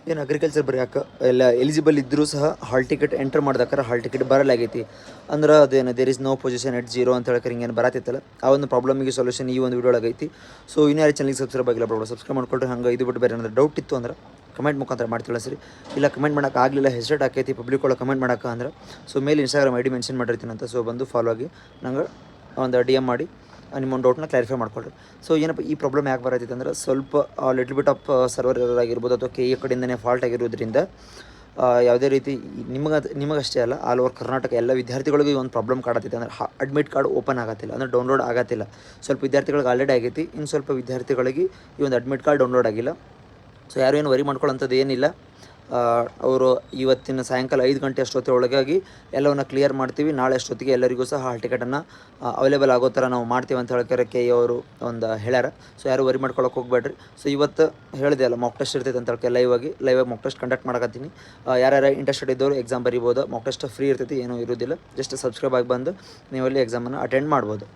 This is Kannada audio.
ಏನು ಅಗ್ರಿಕಲ್ಚರ್ ಬರೆಯೋಕೆ ಎಲ್ಲ ಎಲಿಜಿಬಲ್ ಇದ್ದರೂ ಸಹ ಹಾಲ್ ಟಿಕೆಟ್ ಎಂಟರ್ ಮಾಡ್ದಕ್ಕಾರ ಹಾಲ್ ಟಿಕೆಟ್ ಬರಲಾಗೈತಿ ಅಂದ್ರೆ ಅದೇನು there is no position at zero ಅಂತ ಹೇಳಕ್ಕೆ ಹಿಂಗೇನು ಬರತ್ತಿತ್ತಲ್ಲ ಆ ಒಂದು ಪ್ರಾಬ್ಲಮಿಗೆ ಸೊಲ್ಯೂಷನ್ ಈ ಒಂದು ವಿಡಿಯೋ ಐತಿ. ಸೊ ಇನ್ನೂ ಯಾರು ಚಾನಲ್ಗೆ ಸಬ್ಸ್ಕ್ರೈಬ್ ಆಗಿಲ್ಲ ಪ್ರಾಬ್ಲಮ್ ಸಬ್ಸ್ಕ್ರೈಬ್ ಮಾಡ್ಕೊಳ್ರಿ. ಹಂಗೆ ಇದು ಬಿಟ್ಟು ಬೇರೆ ಏನಾದರೂ ಡೌಟ್ ಇತ್ತು ಅಂದ್ರೆ ಕಮೆಂಟ್ ಮುಖಾಂತರ ಮಾಡ್ತಿಲ್ಲ ಸರಿ. ಇಲ್ಲ ಕಮೆಂಟ್ ಮಾಡೋಕೆ ಆಗಲಿಲ್ಲ ಹೆಸಿಟೇಟ್ ಆಕೈತಿ ಪಬ್ಲಿಕ್ ಒಳಗೆ ಕಮೆಂಟ್ ಮಾಡೋಕೆ ಅಂದ್ರೆ ಸೊ ಮೇಲೆ ಇನ್ಸ್ಟಾಗ್ರಾಮ್ ಐ ಡಿ ಮೆನ್ಷನ್ ಮಾಡಿರ್ತೀನಿ ಅಂತ. ಸೊ ಬಂದು ಫಾಲೋ ಆಗಿ ನಂಗೆ ಒಂದು ಡಿ ಎಮ್ ಮಾಡಿ ನಿಮ್ಮೊಂದು ಡೌಟ್ನ ಕ್ಲಾರಿಫೈ ಮಾಡ್ಕೊಳ್ರಿ. ಸೊ ಏನಪ್ಪ ಈ ಪ್ರಾಬ್ಲಮ್ ಯಾಕೆ ಬರತ್ತೈತೆ ಅಂದ್ರೆ ಸ್ವಲ್ಪ little bit of server error ಆಗಿರ್ಬೋದು ಅಥವಾ ಕೆ ಎ ಕಡೆಯಿಂದನೇ ಫಾಲ್ಟ್ ಆಗಿರೋದ್ರಿಂದ ಯಾವುದೇ ರೀತಿ ನಿಮಗಷ್ಟೇ ಅಲ್ಲ ಆಲ್ ಓವರ್ ಕರ್ನಾಟಕ ಎಲ್ಲ ವಿದ್ಯಾರ್ಥಿಗಳಿಗೂ ಈ ಒಂದು ಪ್ರಾಬ್ಲಮ್ ಕಾಡತ್ತಿದೆ. ಅಂದ್ರೆ ಅಡ್ಮಿಟ್ ಕಾರ್ಡ್ ಓಪನ್ ಆಗತ್ತಿಲ್ಲ ಅಂದರೆ ಡೌನ್ಲೋಡ್ ಆಗತ್ತಿಲ್ಲ. ಸ್ವಲ್ಪ ವಿದ್ಯಾರ್ಥಿಗಳಿಗೆ ಆಲ್ರೆಡಿ ಆಗೈತಿ, ಇನ್ನು ಸ್ವಲ್ಪ ವಿದ್ಯಾರ್ಥಿಗಳಿಗೆ ಈ ಒಂದು ಅಡ್ಮಿಟ್ ಕಾರ್ಡ್ ಡೌನ್ಲೋಡ್ ಆಗಿಲ್ಲ. ಸೊ ಯಾರು ಏನು ವರಿ ಮಾಡ್ಕೊಳ್ಳೋಂಥದ್ದು ಏನಿಲ್ಲ. ಅವರು ಇವತ್ತಿನ ಸಾಯಂಕಾಲ 5 ಗಂಟೆ ಅಷ್ಟೊತ್ತೊಳಗಾಗಿ ಎಲ್ಲವನ್ನು ಕ್ಲಿಯರ್ ಮಾಡ್ತೀವಿ. ನಾಳೆ ಅಷ್ಟೊತ್ತಿಗೆ ಎಲ್ಲರಿಗೂ ಸಹ ಹಾಲ್ ಟಿಕೆಟನ್ನು ಅವೈಲೇಬಲ್ ಆಗೋ ಥರ ನಾವು ಮಾಡ್ತೀವಿ ಅಂತ ಹೇಳ್ತಾರೆ ಕೆ ಅವರು ಒಂದು ಹೇಳ್ಯಾರ. ಸೊ ಯಾರು ವರಿ ಮಾಡ್ಕೊಳಕ್ಕೆ ಹೋಗ್ಬೇಡ್ರಿ. ಸೊ ಇವತ್ತು ಹೇಳಿದೆ ಅಲ್ಲ ಮಾಕ್ ಟೆಸ್ಟ್ ಇರ್ತೈತೆ ಅಂತ ಹೇಳ್ಕೆ ಲೈವಾಗಿ ಮಾಕ್ ಟೆಸ್ಟ್ ಕಂಡಕ್ಟ್ ಮಾಡಕತ್ತೀನಿ. ಯಾರ್ಯಾರು ಇಂಟ್ರೆಸ್ಟೆಡ್ ಇದ್ದವರು ಎಕ್ಸಾಮ್ ಬರಿಬೋದು. ಮಾಕ್ ಟೆಸ್ಟ್ ಫ್ರೀ ಇರ್ತೈತಿ, ಏನೂ ಇರೋದಿಲ್ಲ. ಜಸ್ಟ್ ಸಬ್ಸ್ಕ್ರೈಬ್ ಆಗಿ ಬಂದು ನೀವಲ್ಲಿ ಎಕ್ಸಾಮನ್ನು ಅಟೆಂಡ್ ಮಾಡ್ಬೋದು.